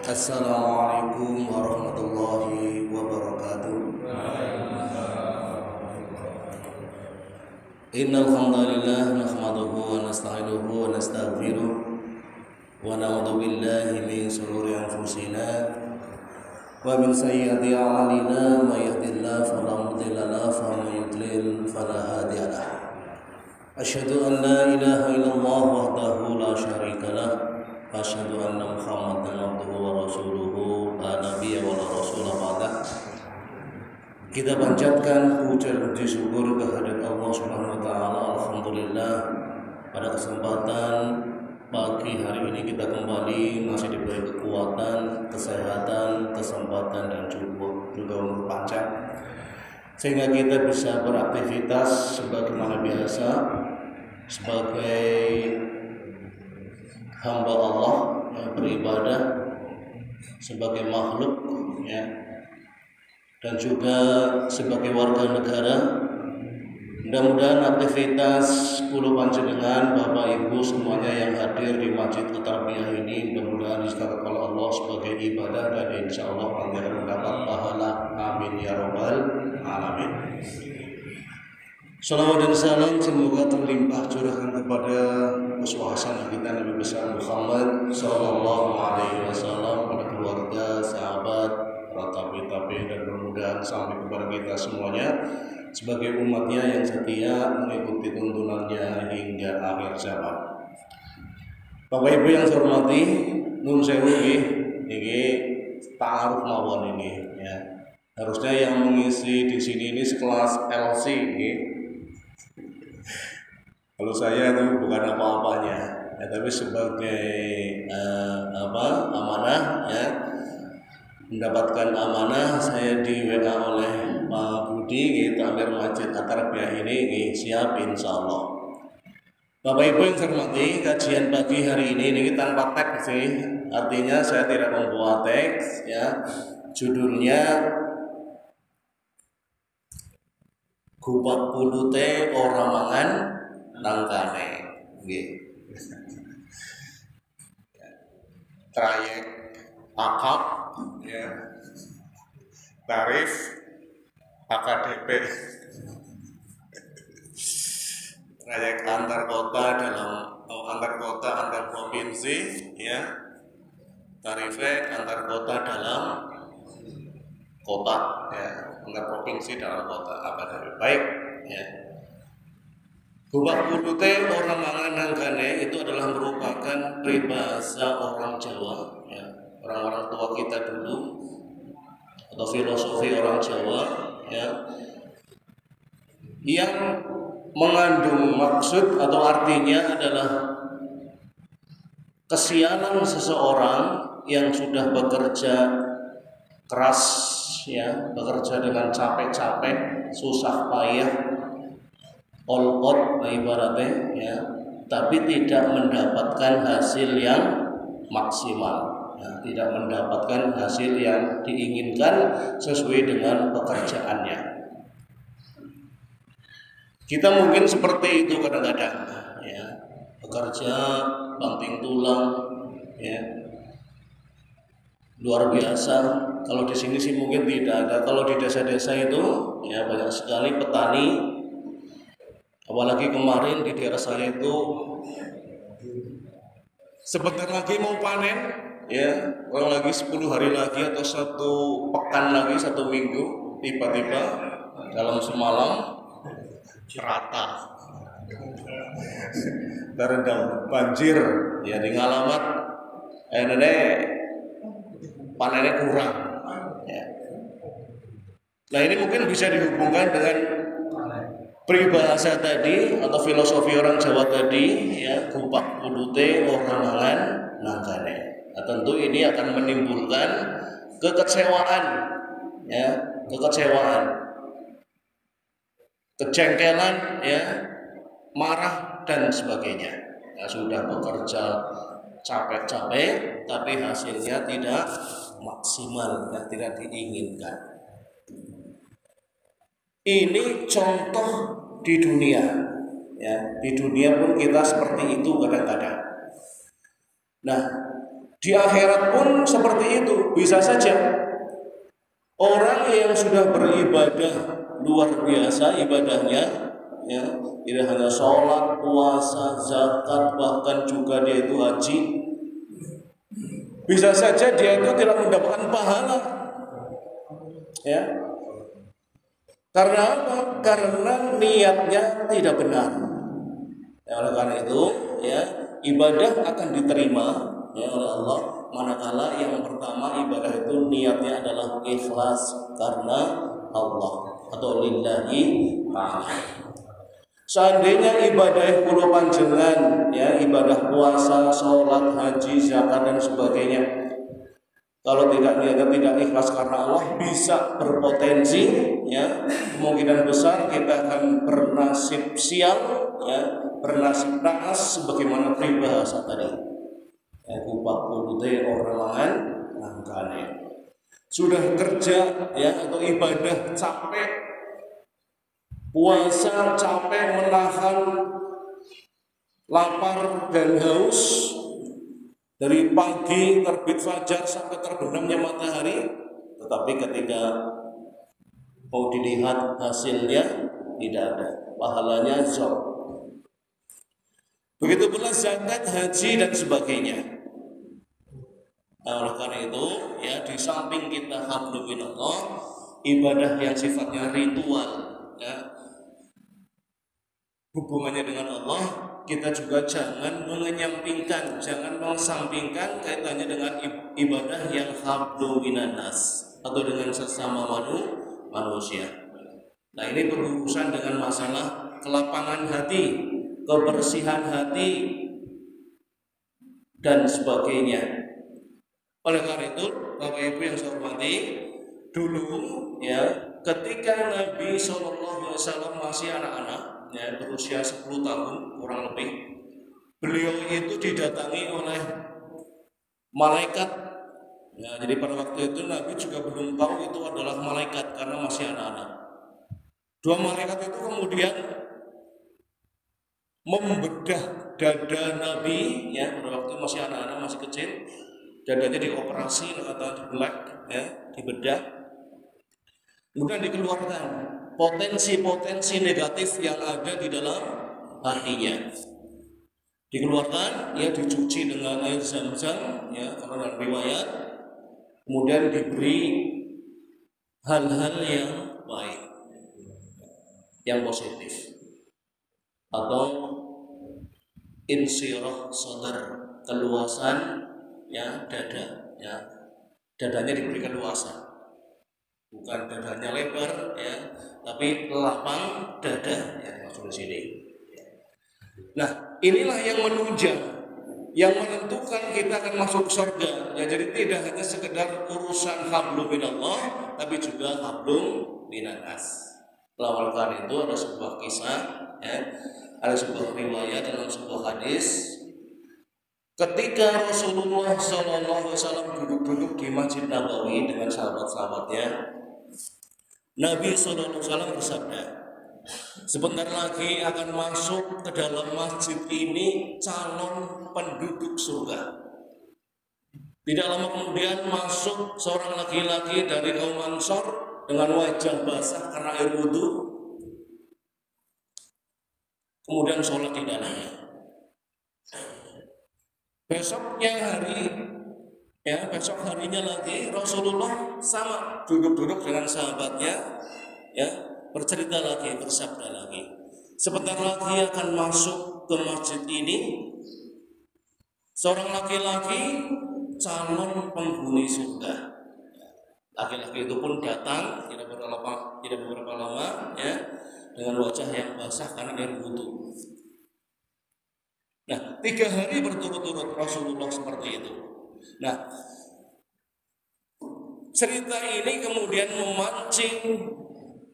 Assalamualaikum warahmatullahi wabarakatuh. Innal hamdalillah nahmaduhu wa nasta'inuhu wa nastaghfiruh wa na'udzu billahi min shururi anfusina wa min sayyiati a'malina may yahdihillahu fala mudilla lahu wa may yudlil fala hadiya lahu. Asyhadu an la ilaha illallah wahdahu la syarika lahu wa asyhadu anna Muhammadan abduhu wa rasuluhu la nabiyya wa la rasula ba'dah. Kita panjatkan puji syukur kehadirat Allah Subhanahu wa taala. Alhamdulillah, pada kesempatan pagi hari ini kita kembali masih diberi kekuatan, kesehatan, kesempatan dan juga umur panjang sehingga kita bisa beraktivitas sebagaimana biasa sebagai hamba Allah yang beribadah sebagai makhluk ya, dan juga sebagai warga negara. Mudah-mudahan aktivitas kulo panjenengan Bapak Ibu semuanya yang hadir di Masjid At-Tarbiyah ini mudah-mudahan dicatat oleh Allah sebagai ibadah dan insya Allah nanti akan mendapat pahala. Amin ya robbal alamin. Salawat dan salam semoga terlimpah curahkan kepada uswah hasanah kita Nabi besar Muhammad sallallahu alaihi wasallam, pada keluarga, sahabat, para tabi'in dan mudah-mudahan sampai kepada kita semuanya sebagai umatnya yang setia mengikuti tuntunannya hingga akhir zaman. Bapak Ibu yang saya hormati, nun sewu nggih ta'aruf mawon ini ya. Harusnya yang mengisi di sini ini sekelas LC nggih. Kalau saya itu bukan apa-apanya, ya, tapi sebagai amanah ya, mendapatkan amanah saya di WA oleh Pak Budi Amir Masjid At-Tarbiyah ini siap insya Allah. Bapak Ibu yang saya hormati, kajian pagi hari ini tanpa teks sih, artinya saya tidak membuat teks ya. Judulnya Gupak pulute ora mangan nangkane nggih. Trayek akap ya, tarif AKDP, trayek antar kota antar provinsi ya, tarifnya antar kota dalam kota ya, antar provinsi dalam kota AKDP. Baik ya. Gupak pulute orang mangan nangkane itu adalah merupakan peribahasa orang Jawa ya, orang-orang tua kita dulu, atau filosofi orang Jawa ya, yang mengandung maksud atau artinya adalah kesialan seseorang yang sudah bekerja keras ya, bekerja dengan capek-capek, susah payah, all out ibaratnya ya, tapi tidak mendapatkan hasil yang maksimal ya, tidak mendapatkan hasil yang diinginkan sesuai dengan pekerjaannya. Kita mungkin seperti itu kadang-kadang ya, bekerja banting tulang ya, luar biasa. Kalau di sini sih mungkin tidak ada. Kalau di desa-desa itu ya banyak sekali petani. Apalagi kemarin di daerah saya itu sebentar lagi mau panen ya, kurang lagi 10 hari lagi atau 1 pekan lagi, 1 minggu, tiba-tiba dalam semalam rata terendam banjir ya, di ngalamat panennya kurang ya. Nah ini mungkin bisa dihubungkan dengan peribahasa tadi atau filosofi orang Jawa tadi ya, gupak pulute orang mangan nangkane. Nah, tentu ini akan menimbulkan kekecewaan ya, kejengkelan ya, marah dan sebagainya ya. Sudah bekerja capek-capek tapi hasilnya tidak maksimal dan tidak diinginkan. Ini contoh di dunia ya, di dunia pun kita seperti itu kadang-kadang. Nah, Di akhirat pun seperti itu. Bisa saja orang yang sudah beribadah luar biasa ibadahnya, ya, tidak hanya sholat, puasa, zakat, bahkan juga dia itu haji, bisa saja dia itu tidak mendapatkan pahala, ya. Karena apa? Karena niatnya tidak benar. Ya, oleh karena itu, ya, ibadah akan diterima, ya, oleh Allah manakala yang pertama ibadah itu niatnya adalah ikhlas karena Allah atau lillahi ta'ala. Seandainya ibadah kulo panjenengan, ya, ibadah puasa, sholat, haji, zakat dan sebagainya, kalau tidak niatnya tidak ikhlas karena Allah, bisa berpotensi, ya, kemungkinan besar kita akan bernasib sial, ya, bernasib naas sebagaimana peribahasa tadi. Kupak putih orang nangkane. Sudah kerja, ya, atau ibadah capek, puasa capek menahan lapar dan haus dari pagi terbit fajar sampai terbenamnya matahari, tetapi ketika mau dilihat hasilnya tidak ada, pahalanya zol. Begitu pula zakat, haji dan sebagainya. Nah, oleh karena itu, ya, di samping kita hablum minallah, ibadah yang sifatnya ritual, ya, hubungannya dengan Allah, kita juga jangan mengenyampingkan, jangan mengesampingkan kaitannya dengan ibadah yang hablum minanas atau dengan sesama manusia. Nah, ini berurusan dengan masalah kelapangan hati, kebersihan hati dan sebagainya. Oleh karena itu, Bapak Ibu yang saya hormati, dulu, ya, ketika Nabi SAW masih anak-anak, ya, berusia 10 tahun kurang lebih, beliau itu didatangi oleh malaikat. Ya, jadi pada waktu itu Nabi juga belum tahu itu adalah malaikat karena masih anak-anak. Dua malaikat itu kemudian membedah dada Nabi, ya, pada waktu masih anak-anak, masih kecil. Dadanya dioperasi atau dibelak, ya, dibedah. Kemudian dikeluarkan potensi-potensi negatif yang ada di dalam hatinya. Dikeluarkan, ya, dicuci dengan air zam-zam, ya, karena dalam riwayat. Kemudian diberi hal-hal yang baik, yang positif, atau insyirah sadar, keluasan, ya, dada, ya, dadanya diberikan luasan, bukan dadanya lebar, ya, tapi lapang dada, ya, maksud di sini. Nah, inilah yang menunjang, yang menentukan kita akan masuk surga, ya. Jadi tidak hanya sekedar urusan hablum minallah, tapi juga hablum minanas. Oleh karena itu ada sebuah kisah, ya, ada sebuah riwayat dalam sebuah hadis. Ketika Rasulullah SAW duduk-duduk di Masjid Nabawi dengan sahabat-sahabatnya, Nabi SAW bersabda, sebentar lagi akan masuk ke dalam masjid ini calon penduduk surga. Tidak lama kemudian masuk seorang laki-laki dari kaum Ansor dengan wajah basah karena air wudhu, kemudian sholat di dalamnya. Besoknya hari, ya, besok harinya lagi Rasulullah sama duduk-duduk dengan sahabatnya, ya, bercerita lagi, bersabda lagi, sebentar lagi akan masuk ke masjid ini seorang laki-laki calon penghuni surga. Laki-laki itu pun datang tidak beberapa lama, ya, dengan wajah yang basah karena air wudhu. Nah, 3 hari berturut-turut Rasulullah seperti itu. Nah, cerita ini kemudian memancing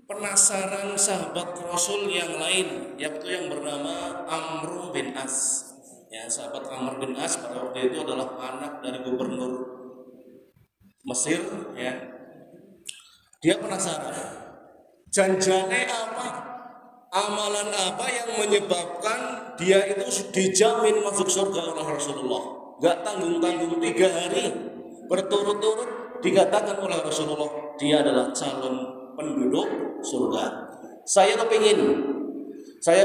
penasaran sahabat Rasul yang lain, yaitu yang bernama Amr bin As. Ya, sahabat Amr bin As pada waktu itu adalah anak dari gubernur Mesir, ya. Dia penasaran, janjane apa, amalan apa yang menyebabkan dia itu dijamin masuk surga oleh Rasulullah. nggak tanggung-tanggung 3 hari berturut-turut dikatakan oleh Rasulullah dia adalah calon penduduk surga. Saya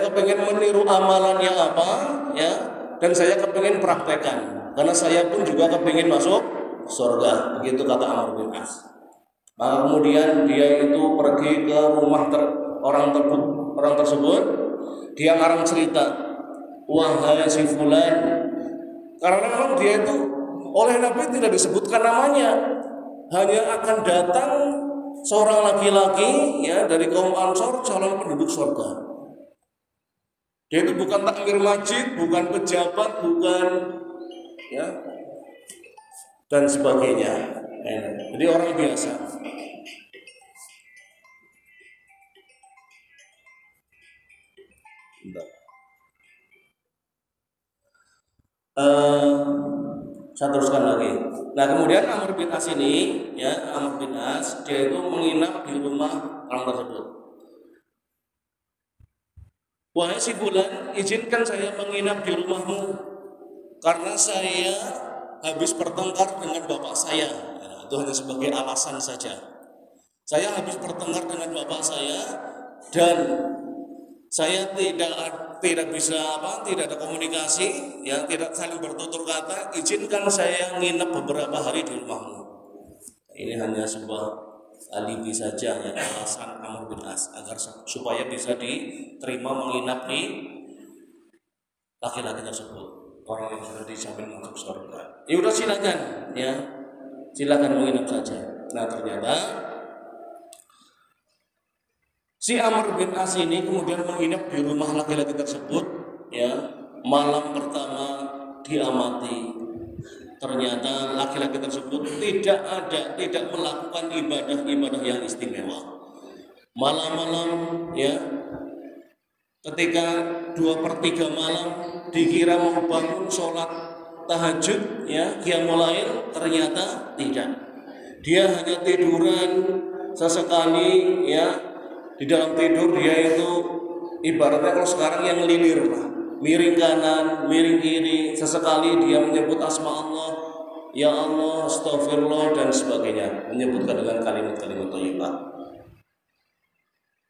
kepingin meniru amalannya apa, ya, dan saya kepingin praktekkan, karena saya pun juga kepingin masuk surga. Begitu kata Amr bin As. Maka kemudian dia itu pergi ke rumah orang tersebut. Dia ngarang cerita, wahai si fulan, karena memang dia itu oleh Nabi tidak disebutkan namanya, hanya akan datang seorang laki-laki, ya, dari kaum Ansor, calon penduduk surga. Dia itu bukan takmir masjid, bukan pejabat, bukan, ya, dan sebagainya. Jadi orang biasa. Saya teruskan lagi. Nah, kemudian Amr bin As ini, ya, Amr bin As, dia itu menginap di rumah orang tersebut. Wahai si fulan, izinkan saya menginap di rumahmu karena saya habis bertengkar dengan bapak saya. Nah, itu hanya sebagai alasan saja. Saya habis bertengkar dengan bapak saya dan saya tidak bisa tidak ada komunikasi, ya, tidak saling bertutur kata. Izinkan saya nginep beberapa hari di rumahmu. Ini hanya sebuah alibi saja, ya, alasan Amr bin As agar supaya bisa diterima menginap di laki-laki tersebut, orang yang sudah dijamin masuk surga. Ya udah, silakan, ya, silakan menginap saja. Nah, ternyata si Amr bin As ini kemudian menginap di rumah laki-laki tersebut, ya. Malam pertama diamati, ternyata laki-laki tersebut tidak melakukan ibadah yang istimewa. Malam-malam, ya, ketika 2/3 malam dikira mau bangun sholat tahajud, ya, qiyamul lail, ternyata tidak. Dia hanya tiduran sesekali, ya. Di dalam tidur dia itu ibaratnya kalau sekarang yang lilir, miring kanan, miring kiri, sesekali dia menyebut asma Allah, ya Allah, astagfirullah, dan sebagainya, menyebutkan dengan kalimat-kalimat thayyibah.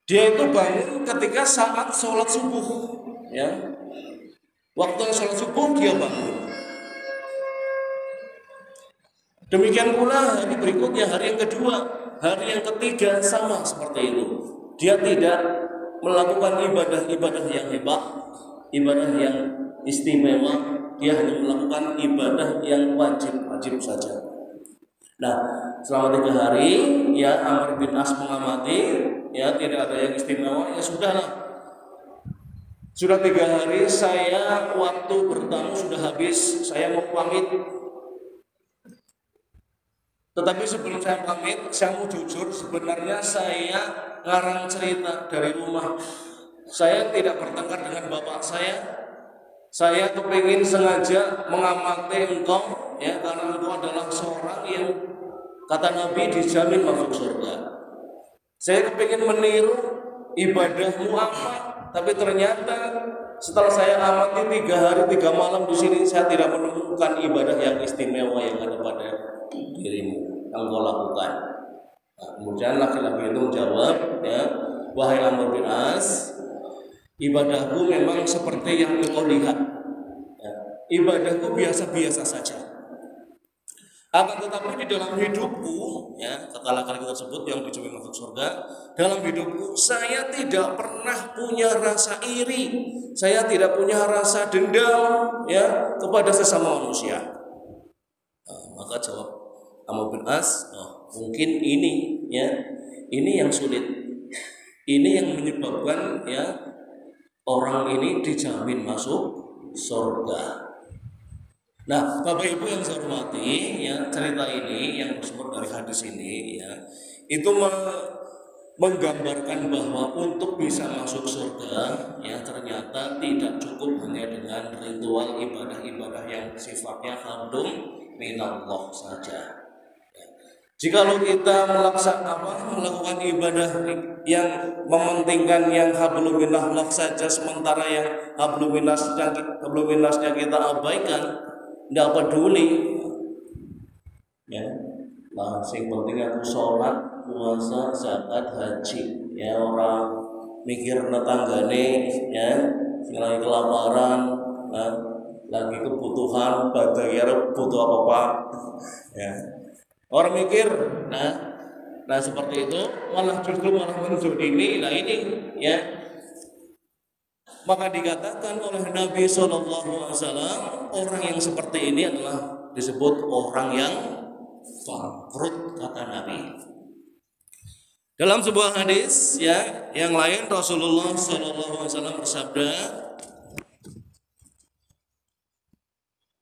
Dia itu bangun ketika saat sholat subuh, ya. Waktu sholat subuh dia bangun. Demikian pula hari berikutnya, hari yang kedua, hari yang ketiga, sama seperti itu. Dia tidak melakukan ibadah yang hebat, ibadah yang istimewa. Dia hanya melakukan ibadah yang wajib saja. Nah, selama 3 hari, ya, Amr bin As mengamati, ya, tidak ada yang istimewa. Ya sudahlah, sudah 3 hari, saya waktu bertamu sudah habis, saya mau pamit. Tetapi sebelum saya pamit, saya mau jujur, sebenarnya saya ngarang cerita dari rumah. Saya tidak bertengkar dengan bapak saya. Saya kepingin sengaja mengamati engkau, ya, karena engkau adalah seorang yang kata Nabi dijamin masuk surga. Saya kepingin meniru ibadahmu apa, tapi ternyata setelah saya amati 3 hari 3 malam di sini, saya tidak menemukan ibadah yang istimewa yang ada pada dirimu yang kau lakukan. Nah, kemudian laki-laki itu menjawab, ya, wahai Amr bin As, ibadahku memang seperti yang engkau lihat, ya, ibadahku biasa-biasa saja. Akan tetapi di dalam hidupku, ya, kata laki-laki tersebut yang dijamin masuk surga, dalam hidupku saya tidak pernah punya rasa iri, saya tidak punya rasa dendam, ya, kepada sesama manusia. Nah, maka jawab Amr bin As, mungkin ini, ya, ini yang sulit, ini yang menyebabkan, ya, orang ini dijamin masuk surga. Nah, Bapak Ibu yang saya hormati, ya, cerita ini yang bersumber dari hadis ini, ya, itu menggambarkan bahwa untuk bisa masuk surga, ya, ternyata tidak cukup hanya dengan ritual ibadah-ibadah yang sifatnya hablum minallah saja. Jikalau kita melakukan ibadah yang mementingkan yang hablum minallah saja, sementara yang hablum minasnya kita abaikan, ndak peduli ya. Nah, sing penting aku sholat, puasa, zakat, haji. Ya orang mikir tetanggane ya, sing lagi kelaparan, nah, lagi kebutuhan, bagaya butuh apa-apa. Ya. Orang mikir, nah seperti itu malah justru malah menzolimi. Nah ini ya, maka dikatakan oleh Nabi SAW, orang yang seperti ini adalah disebut orang yang bangkrut, kata Nabi. Dalam sebuah hadis ya yang lain Rasulullah SAW bersabda,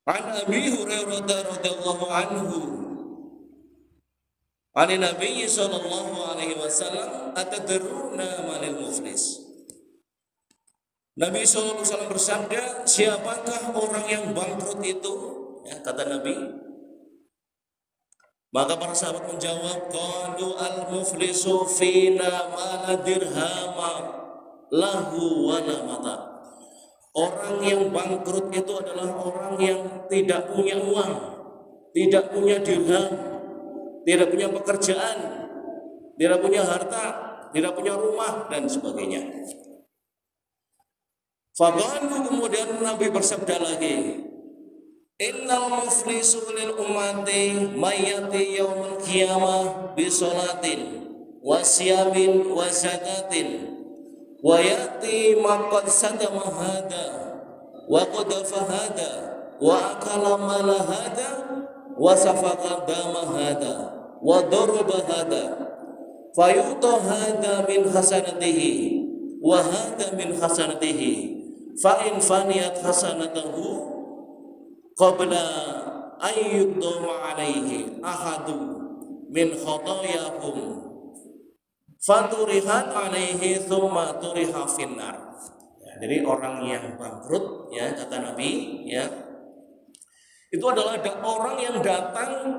"An Abi Hurairah radhiyallahu anhu, an Nabi sallallahu alaihi wasallam, atadruna manil muflis?" Nabi SAW bersabda, siapakah orang yang bangkrut itu? Ya, kata Nabi. Maka para sahabat menjawab, qalu al-muflisu fina ma dirhama lahu wa la mata. Orang yang bangkrut itu adalah orang yang tidak punya uang, tidak punya dirham, tidak punya pekerjaan, tidak punya harta, tidak punya rumah dan sebagainya. Faqalu, kemudian Nabi bersabda lagi, innal muflisu lil ummati mayati yaumul qiyamah bi sholatin wa siyamin wa zakatin wa yati maqad sadama hada wa qadafa hada wa akala mala hada wa safaqa dama hada wa daraba hada fayuta hada min hasanatihi wa hada min hasanatihi fa in faniyat hasanatahu qabla ayyudhama alaihi ahadu min khotoyahum faturihat alaihi thumma turiha finnar. Ya, jadi orang yang bangkrut ya, kata Nabi ya, itu adalah orang yang datang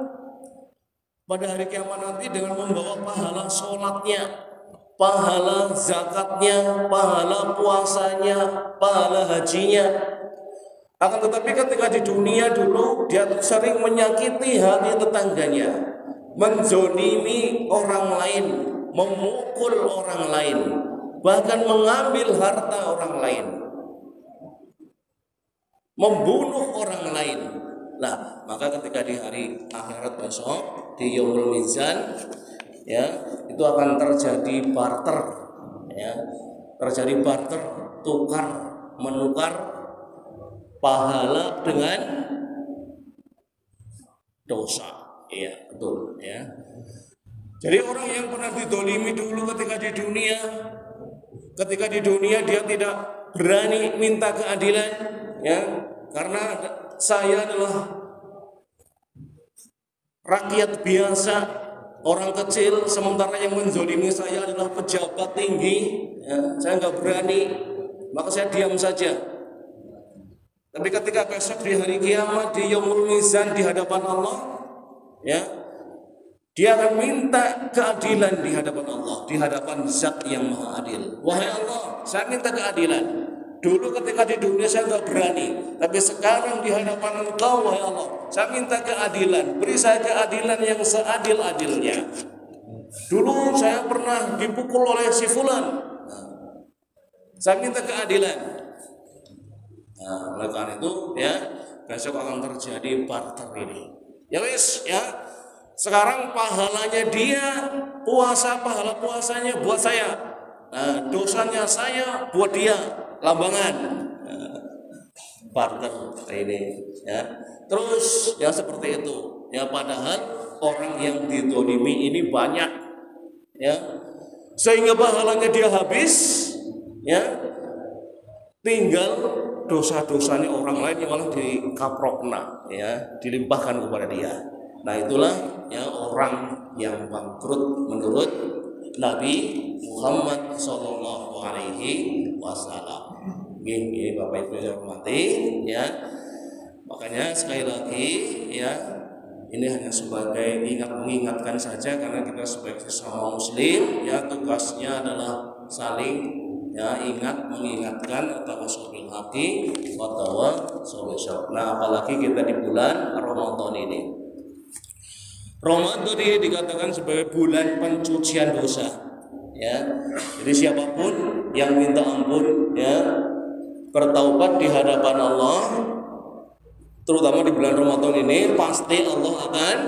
pada hari kiamat nanti dengan membawa pahala sholatnya, pahala zakatnya, pahala puasanya, pahala hajinya. Akan tetapi ketika di dunia dulu dia sering menyakiti hati tetangganya, menzolimi orang lain, memukul orang lain, bahkan mengambil harta orang lain, membunuh orang lain. Nah, maka ketika di hari akhirat besok di Yaumul Mizan ya, itu akan terjadi barter ya, terjadi barter, tukar menukar pahala dengan dosa. Iya, betul ya. Jadi orang yang pernah didolimi dulu ketika di dunia dia tidak berani minta keadilan ya, karena saya adalah rakyat biasa, orang kecil, sementara yang menzolimi saya adalah pejabat tinggi ya, saya nggak berani, maka saya diam saja. Tapi ketika besok di hari kiamat di Yaumul Mizan di hadapan Allah ya, dia akan minta keadilan di hadapan Allah, di hadapan Zat yang Maha Adil. Wahai Allah, saya minta keadilan. Dulu ketika di dunia saya nggak berani, tapi sekarang di hadapan Engkau, wahai Allah, saya minta keadilan. Beri saya keadilan yang seadil-adilnya. Dulu saya pernah dipukul oleh si fulan, saya minta keadilan. Nah, oleh karena itu ya, besok akan terjadi barter ini. Ya wis ya, sekarang pahalanya dia puasa, pahala puasanya buat saya, nah, dosanya saya buat dia, lambangan. Barter ini ya. Terus ya seperti itu ya, padahal orang yang didolimi ini banyak ya, sehingga pahalanya dia habis ya, tinggal dosa-dosanya orang lain yang malah dikaprokna ya, dilimpahkan kepada dia. Nah itulah ya orang yang bangkrut menurut Nabi Muhammad Sallallahu Alaihi Wasallam. Ini Bapak Ibu yang hormati ya, makanya sekali lagi ya, ini hanya sebagai mengingatkan saja, karena kita sebagai sesama muslim ya, tugasnya adalah saling ya, ingat, mengingatkan, tawassul bil haqqi wa tawassul bis sabr. Nah, apalagi kita di bulan Ramadan ini. Ramadan ini dikatakan sebagai bulan pencucian dosa, ya. Jadi siapapun yang minta ampun, ya, bertaubat di hadapan Allah, terutama di bulan Ramadan ini, pasti Allah akan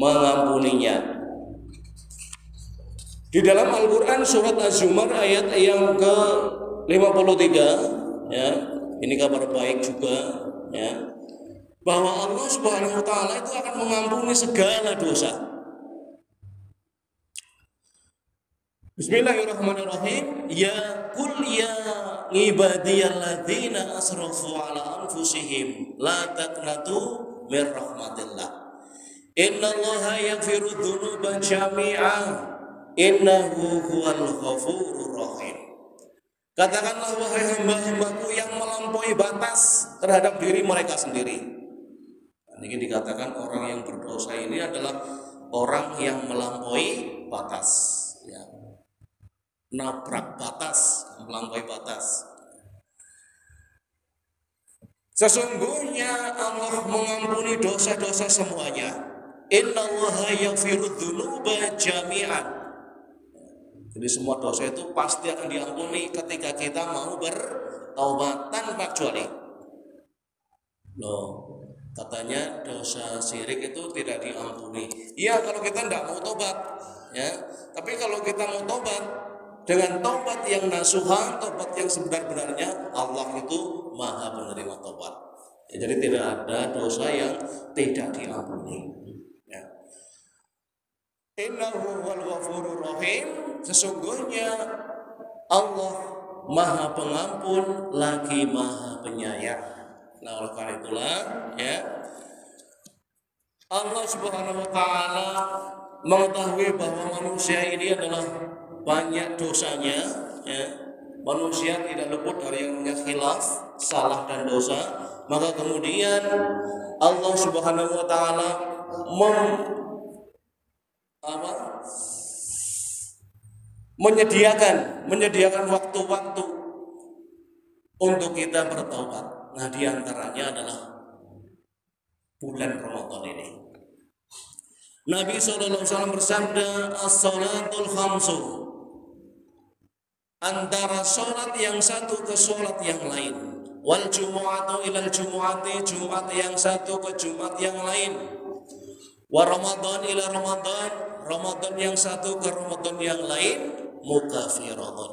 mengampuninya. Di dalam Al-Quran surat Az-Zumar ayat yang ke-53, ya, ini kabar baik juga, ya, bahwa Allah Subhanahu wa taala itu akan mengampuni segala dosa. Bismillahirrahmanirrahim. Ya qul ya ibadiyalladzina asrafu ala anfusihim la taqnatu min rahmatillah. Innallaha yaghfiru dzunuba jami'a innahu huwal ghafurur rahim. Katakanlah wahai hamba-hambaku yang melampaui batas terhadap diri mereka sendiri. Ini dikatakan orang yang berdosa ini adalah orang yang melampaui batas, ya. Nabrak batas, melampaui batas. Sesungguhnya Allah mengampuni dosa-dosa semuanya. Innallaha yaghfiru dzunuba jami'an. Jadi semua dosa itu pasti akan diampuni ketika kita mau bertaubat tanpa kecuali. Loh, katanya dosa syirik itu tidak diampuni. Iya, kalau kita tidak mau tobat, ya. Tapi kalau kita mau tobat dengan tobat yang nasuha, tobat yang sebenar-benarnya, Allah itu Maha penerima tobat. Ya, jadi tidak ada dosa yang tidak diampuni. Ya. Innahu wal ghafurur rahim. Sesungguhnya Allah Maha pengampun lagi Maha penyayang. Nah, oleh karena itulah, ya, Allah Subhanahu wa taala mengetahui bahwa manusia ini adalah banyak dosanya, ya. Manusia tidak luput dari yang namanya khilaf, salah dan dosa. Maka kemudian Allah Subhanahu wa taala menyediakan waktu-waktu untuk kita bertaubat. Nah, diantaranya adalah bulan Ramadan ini. Nabi SAW bersabda, as-salatul khamsu, antara sholat yang satu ke sholat yang lain, wal jumu'atu ilal jumu'ati, Jumat yang satu ke Jumat yang lain, wa Ramadan ila Ramadan, Ramadan yang satu ke Ramadan yang lain, mukafiratun,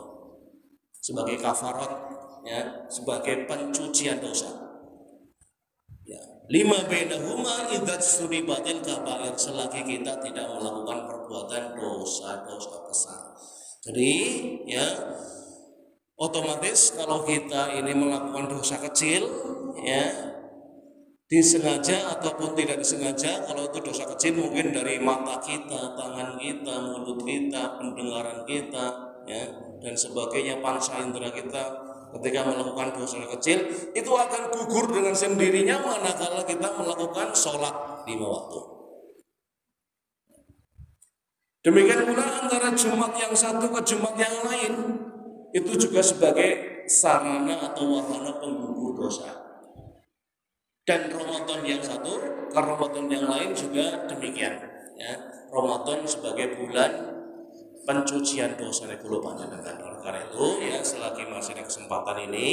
sebagai kafarat, ya, sebagai pencucian dosa. Ya, lima bainahuma idzat suribatil kabair, selagi kita tidak melakukan perbuatan dosa-dosa besar. Jadi, ya, otomatis kalau kita ini melakukan dosa kecil, ya, disengaja ataupun tidak disengaja, kalau itu dosa kecil mungkin dari mata kita, tangan kita, mulut kita, pendengaran kita, ya, dan sebagainya, panca indera kita, ketika melakukan dosa kecil itu akan gugur dengan sendirinya manakala kita melakukan sholat 5 waktu. Demikian pula antara Jumat yang satu ke Jumat yang lain itu juga sebagai sarana atau wahana penggugur dosa. Dan Ramadan yang satu ke Ramadan yang lain juga demikian, ya. Ramadan sebagai bulan pencucian dosa dari panjenengan. Karena itu, ya, selagi masih ada kesempatan ini,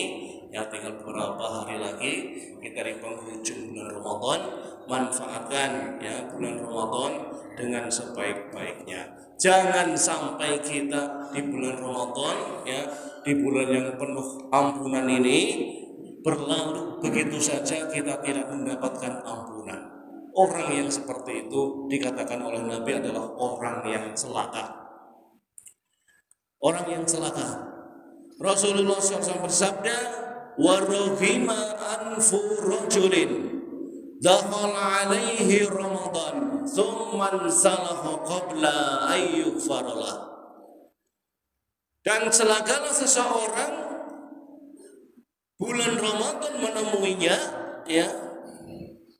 ya, tinggal beberapa hari lagi kita di penghujung bulan Ramadan, manfaatkan, ya, bulan Ramadan dengan sebaik-baiknya. Jangan sampai kita di bulan Ramadan, ya, di bulan yang penuh ampunan ini, berlalu begitu saja kita tidak mendapatkan ampunan. Orang yang seperti itu dikatakan oleh Nabi adalah orang yang celaka. Orang yang celaka. Rasulullah SAW bersabda, "Warohima anfu rajulin dakhala alaihi Ramadan, thumman salahu qabla ayyughfaralah." Dan celakalah seseorang bulan Ramadan menemuinya, ya,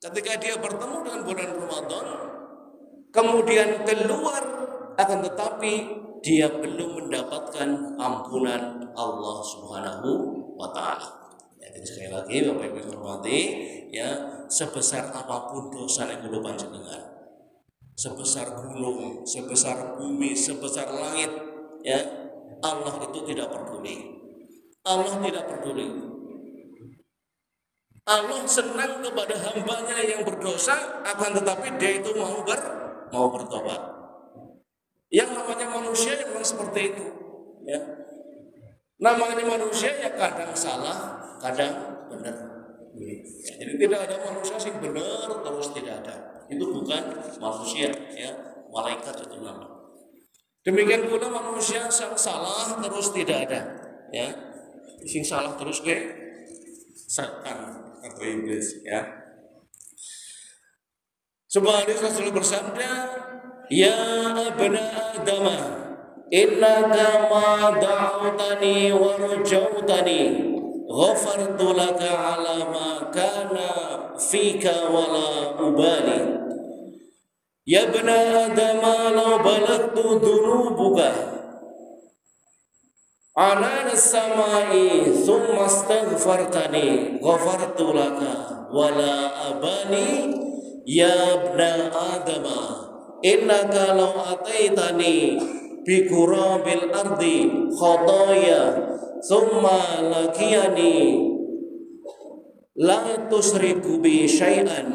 ketika dia bertemu dengan bulan Ramadan, kemudian keluar, akan tetapi dia belum mendapatkan ampunan Allah Subhanahu wa taala. Ya, jadi sekali lagi Bapak Ibu hormati, ya, sebesar apapun dosa yang kula panjenengan, sebesar gunung, sebesar bumi, sebesar langit, ya, Allah itu tidak peduli. Allah tidak peduli. Allah senang kepada hambanya yang berdosa, akan tetapi dia itu mau bertobat. Yang namanya manusia memang seperti itu, ya. Namanya manusia ya kadang salah, kadang benar. Ya, jadi tidak ada manusia yang benar terus tidak ada. Itu bukan manusia, ya. Malaikat itu nama. Demikian pula manusia yang salah terus tidak ada, ya. Sing salah terus ke setan atau iblis, ya. Sebuah hadis Rasul bersabda, "Ya abna Adam, innaka ma da'utani wa rajautani, ghafartu laka ala ma kana fika wa la ubali. Ya abna Adam, law balagtu dhunubuka ala as-samai thumma astaghfartani ghafartu laka wala abani. Ya ibna Adam, innaka law ataitani bi qurabil ardi khotaya thumma lakiyani la tusriku bi syai'an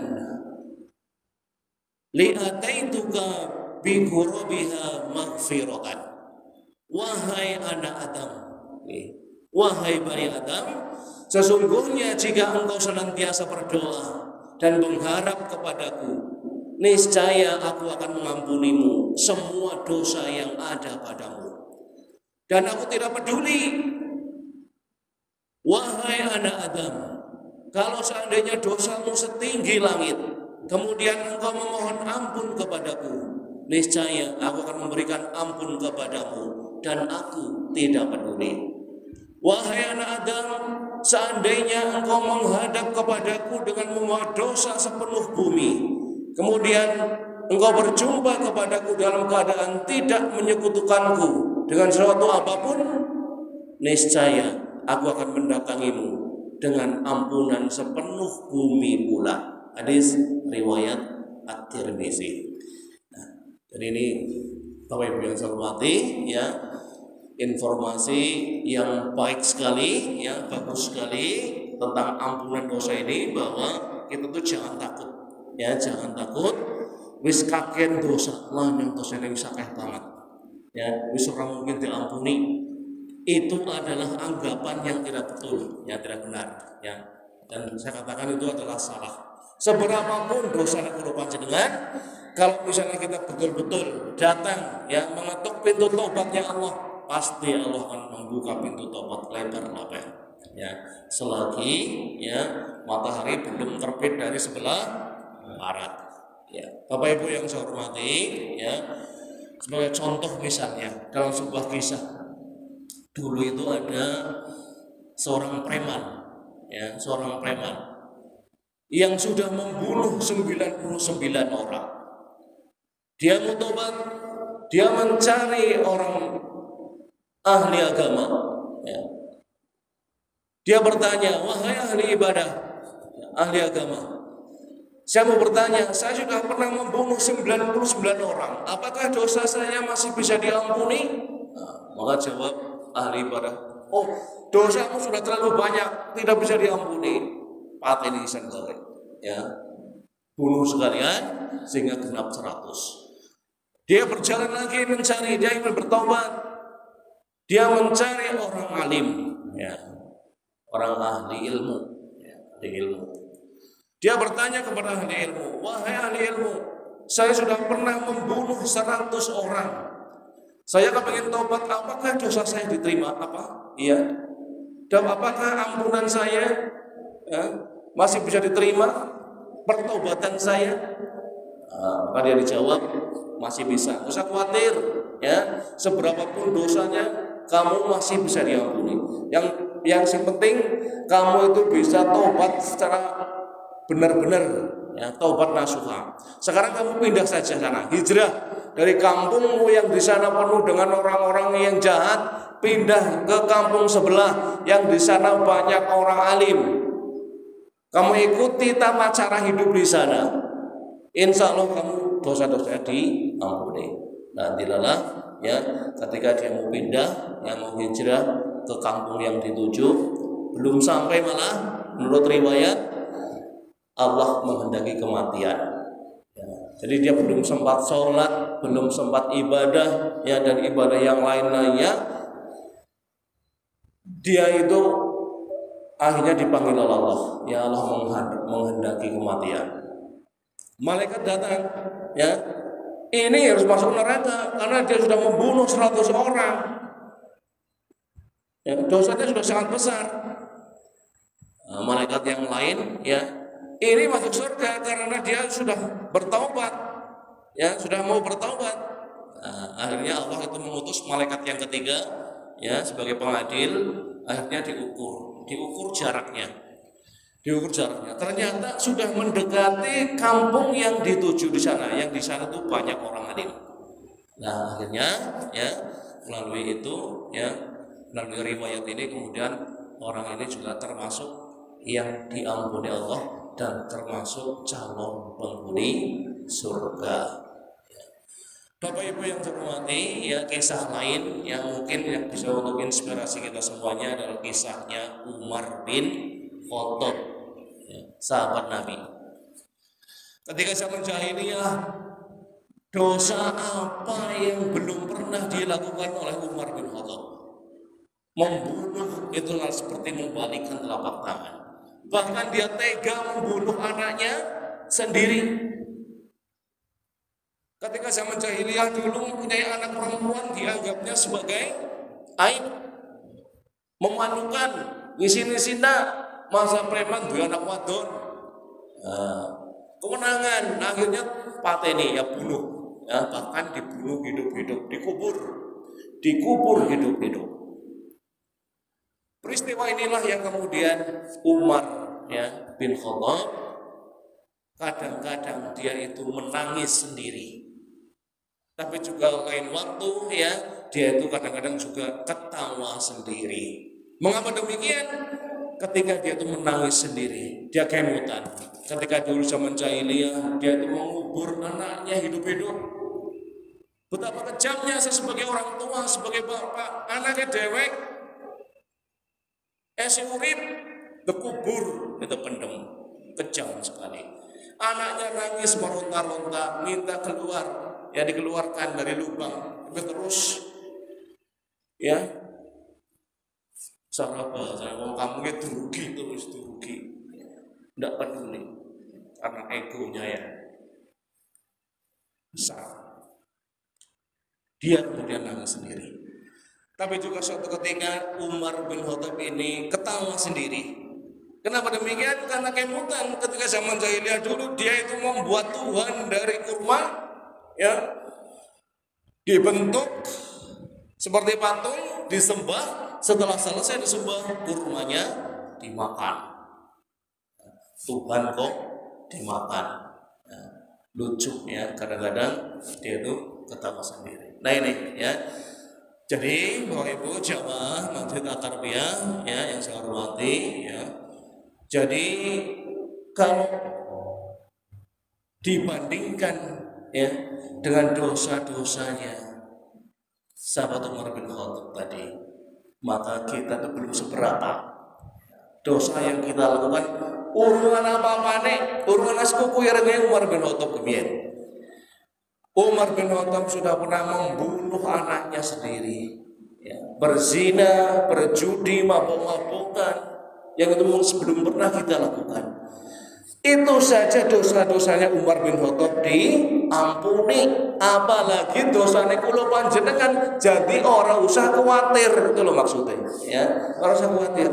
li ataituka bi qurabiha maghfiratan." Wahai anak Adam, wahai Bani Adam, sesungguhnya jika engkau senantiasa berdoa dan mengharap kepadaku, niscaya aku akan mengampunimu semua dosa yang ada padamu. Dan aku tidak peduli, wahai anak Adam, kalau seandainya dosamu setinggi langit, kemudian engkau memohon ampun kepadaku, niscaya aku akan memberikan ampun kepadamu dan aku tidak peduli. Wahai anak Adam, seandainya engkau menghadap kepadaku dengan membawa dosa sepenuh bumi, kemudian engkau berjumpa kepadaku dalam keadaan tidak menyekutukanku dengan sesuatu apapun, niscaya aku akan mendatangimu dengan ampunan sepenuh bumi pula. Hadis riwayat At-Tirmizi. Nah, jadi ini Bapak Ibu yang saya hormati, ya, informasi yang baik sekali, ya, bagus sekali tentang ampunan dosa ini, bahwa kita tuh jangan takut, ya, jangan takut. Wis kakek dosa lah, yang dosa ini bisa akeh banget, ya, wis orang mungkin diampuni. Itu adalah anggapan yang tidak betul, yang tidak benar, ya. Dan saya katakan itu adalah salah. Seberapapun dosa yang kula panjenengan, kalau misalnya kita betul-betul datang, ya, mengetuk pintu tobatnya Allah, pasti Allah akan membuka pintu tobat lebar-lebar, ya, selagi, ya, matahari belum terbit dari sebelah barat, ya. Bapak Ibu yang saya hormati, ya, sebagai contoh misalnya dalam sebuah kisah, dulu itu ada seorang preman, ya, seorang preman yang sudah membunuh 99 orang. Dia mau tobat, dia mencari orang ahli agama, ya. Dia bertanya, wahai ahli ibadah, ahli agama, saya mau bertanya, saya sudah pernah membunuh 99 orang, apakah dosa saya masih bisa diampuni? Nah, maka jawab ahli ibadah, oh, dosamu sudah terlalu banyak, tidak bisa diampuni. Pateni sendiri, ya, bunuh sekalian sehingga genap 100. Dia berjalan lagi mencari, dia ingin bertobat. Dia mencari orang alim, ya, orang ahli ilmu, ya, ahli ilmu. Dia bertanya kepada ahli ilmu, wahai ahli ilmu, saya sudah pernah membunuh 100 orang. Saya kepengen tobat, apakah dosa saya diterima? Apa? Iya. Dan apakah ampunan saya, ya, masih bisa diterima? Pertobatan saya? Maka dia dijawab, masih bisa. Tidak usah khawatir, ya, seberapapun dosanya kamu masih bisa diampuni. Yang penting kamu itu bisa tobat secara benar-benar, ya, tobat nasuha. Sekarang kamu pindah saja sana, hijrah dari kampungmu yang di sana penuh dengan orang-orang yang jahat, pindah ke kampung sebelah yang di sana banyak orang alim. Kamu ikuti tata cara hidup di sana. Insya Allah kamu dosa-dosa diampuni. Nanti lelah ya, ketika dia mau pindah, yang mau hijrah ke kampung yang dituju, belum sampai malah menurut riwayat Allah menghendaki kematian. Ya, jadi dia belum sempat sholat, belum sempat ibadah, ya dan ibadah yang lain-lainnya, dia itu akhirnya dipanggil oleh Allah. Ya Allah menghendaki kematian. Malaikat datang, ya ini harus masuk neraka karena dia sudah membunuh 100 orang. Ya, dosanya sudah sangat besar. Nah, malaikat yang lain, ya ini masuk surga karena dia sudah bertaubat, ya sudah mau bertaubat. Nah, akhirnya Allah itu mengutus malaikat yang ketiga, ya sebagai pengadil. Akhirnya diukur jaraknya. Ternyata sudah mendekati kampung yang dituju di sana, yang di sana itu banyak orang alim. Nah akhirnya ya melalui itu, ya melalui riwayat ini kemudian orang ini juga termasuk yang diampuni Allah dan termasuk calon penghuni surga. Bapak Ibu yang terhormati, ya kisah lain yang mungkin yang bisa untuk inspirasi kita semuanya adalah kisahnya Umar bin Khattab, ya, sahabat Nabi. Ketika zaman jahiliyah, dosa apa yang belum pernah dilakukan oleh Umar bin Khattab? Membunuh itu seperti membalikkan telapak tangan. Bahkan dia tega membunuh anaknya sendiri. Ketika zaman jahiliyah dulu mempunyai anak perempuan dianggapnya sebagai aib, memalukan, ngisi-ngisina, masa preman dua anak wadon. Kemenangan, akhirnya pateni, ya bunuh, ya, bahkan dibunuh hidup-hidup, dikubur hidup-hidup. Peristiwa inilah yang kemudian Umar, ya, bin Khattab kadang-kadang dia itu menangis sendiri. Tapi juga lain waktu, ya dia itu kadang-kadang juga ketawa sendiri. Mengapa demikian? Ketika dia itu menangis sendiri, dia kemutan. Ketika dulu zaman jahiliyah, dia itu mengubur anaknya hidup-hidup. Betapa kejamnya saya sebagai orang tua, sebagai bapak, anaknya dewek, urip, dikubur, itu pendem, kejam sekali. Anaknya nangis meronta-ronta, minta keluar, ya dikeluarkan dari lubang, tapi terus, ya, sahabat, saya ngomong kamu itu rugi, tidak peduli, karena egonya ya besar. Dia kemudian nangis sendiri. Tapi juga suatu ketika Umar bin Khattab ini ketawa sendiri. Kenapa demikian? Karena kemutan ketika zaman jahiliyah dulu dia itu membuat Tuhan dari kurma, ya dibentuk seperti patung, disembah. Setelah selesai disembah, kurmanya dimakan. Tuhan kok dimakan. Nah, lucu ya, kadang-kadang dia itu ketawa sendiri. Nah ini ya. Jadi Bapak Ibu jamaah Masjid At-Tarbiyah, ya yang saya hormati, ya. Jadi kalau dibandingkan, ya dengan dosa-dosanya sahabat Umar bin Khattab tadi, maka kita itu belum seberapa. Dosa yang kita lakukan urusan apa-apa nih, urusan askuku yang Umar bin Khattab kemudian. Umar bin Khattab sudah pernah membunuh anaknya sendiri, ya, berzina, berjudi, mabuk-mabukan, yang itu sebelum pernah kita lakukan. Itu saja dosa-dosanya Umar bin Khattab diampuni, apalagi dosanya kulo panjenengan. Jadi orang usah khawatir, itu loh maksudnya, ya orang usah khawatir,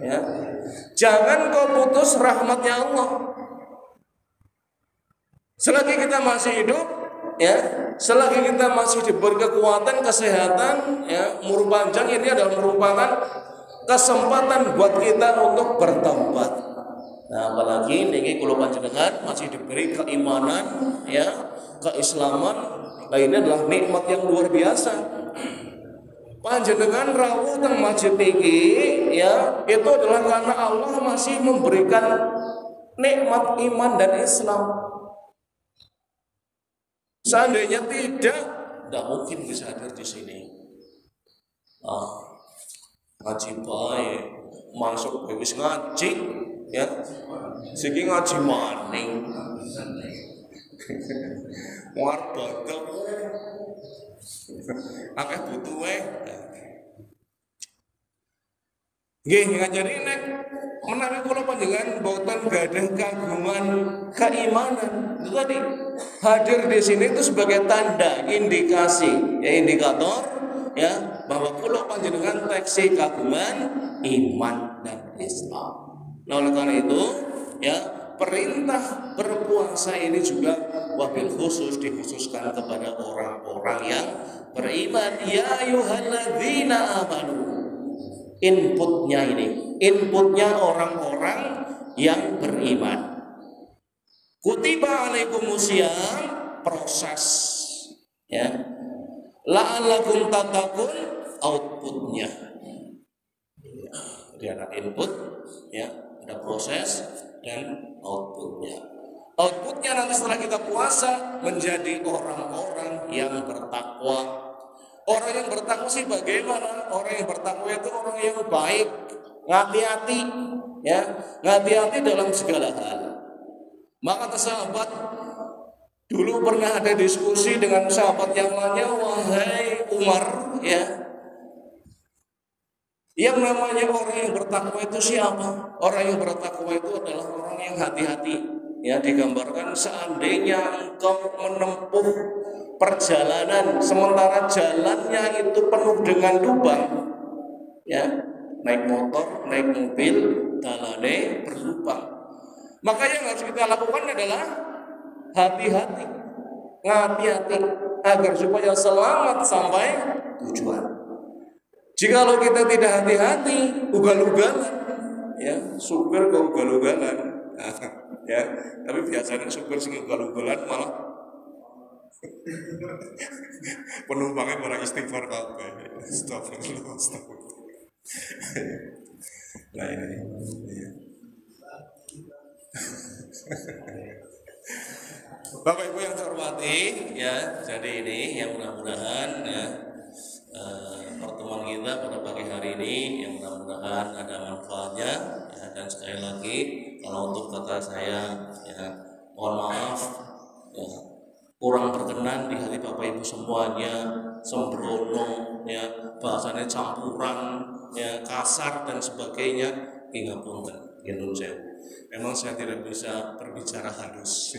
ya jangan kau putus rahmatnya Allah. Selagi kita masih hidup, ya selagi kita masih diberi kekuatan, kesehatan, ya umur panjang, ini adalah merupakan kesempatan buat kita untuk bertaubat. Nah, apalagi niki kula panjenengan masih diberi keimanan, ya, keislaman, Nah ini adalah nikmat yang luar biasa. Panjenengan rawuh teng masjid niki ya, itu adalah karena Allah masih memberikan nikmat iman dan Islam. Seandainya tidak mungkin bisa hadir di sini. Ngaji baik, masuk wis ngaji ya. Siki ngaji maning. War badel. Akeh butuhe. Nggih, ngajari nek menawi kula panjenengan boten gadah kagungan keimanan. Itu tadi hadir di sini itu sebagai tanda, indikasi, ya indikator ya bahwa kula panjenengan teksi kagungan iman dan Islam. Nah, oleh karena itu ya perintah berpuasa ini juga wabil khusus dikhususkan kepada orang-orang yang beriman. Ya ayyuhalladzina amanu. Inputnya orang-orang yang beriman. Kutiba alaikumusiyam, proses ya. La'allakum tattaqun, outputnya. Jadi ada input ya, ada proses dan outputnya. Outputnya nanti setelah kita puasa menjadi orang-orang yang bertakwa. Orang yang bertakwa sih bagaimana? Orang yang bertakwa itu orang yang baik, ngati-hati, ya, ngati-hati dalam segala hal. Maka sahabat dulu pernah ada diskusi dengan sahabat yang lainnya, wahai Umar, ya, yang namanya orang yang bertakwa itu siapa? Orang yang bertakwa itu adalah orang yang hati-hati. Ya, digambarkan seandainya engkau menempuh perjalanan sementara jalannya itu penuh dengan lubang, ya, naik motor, naik mobil, dalane berlubang. Maka yang harus kita lakukan adalah hati-hati, ngati-hati agar supaya selamat sampai tujuan. Jikalau kita tidak hati-hati, ugal-ugalan, ya, supir ke ugal-ugalan, ya, tapi biasanya supir sing ugal-ugalan malah penumpangnya malah istighfar kabeh. Astagfirullah, astagfirullah. Nah ini, ya. Bapak Ibu yang saya hormati, ya, jadi ini yang mudah-mudahan ya, pertemuan kita pada pagi hari ini yang mudah-mudahan ada manfaatnya ya, dan sekali lagi kalau untuk kata saya ya mohon maaf ya, kurang berkenan di hati Bapak Ibu semuanya, sembrono ya, bahasanya campuran ya, kasar dan sebagainya, ngapunten yen sewu. Memang saya tidak bisa berbicara halus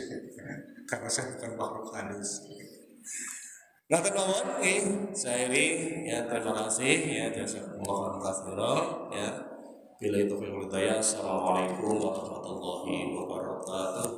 karena saya bukan makhluk halus. Nah, teman-teman, saya ini ya terima kasih ya, jazakumullah khairan ya. Bila itu hidayah. Assalamualaikum warahmatullahi wabarakatuh.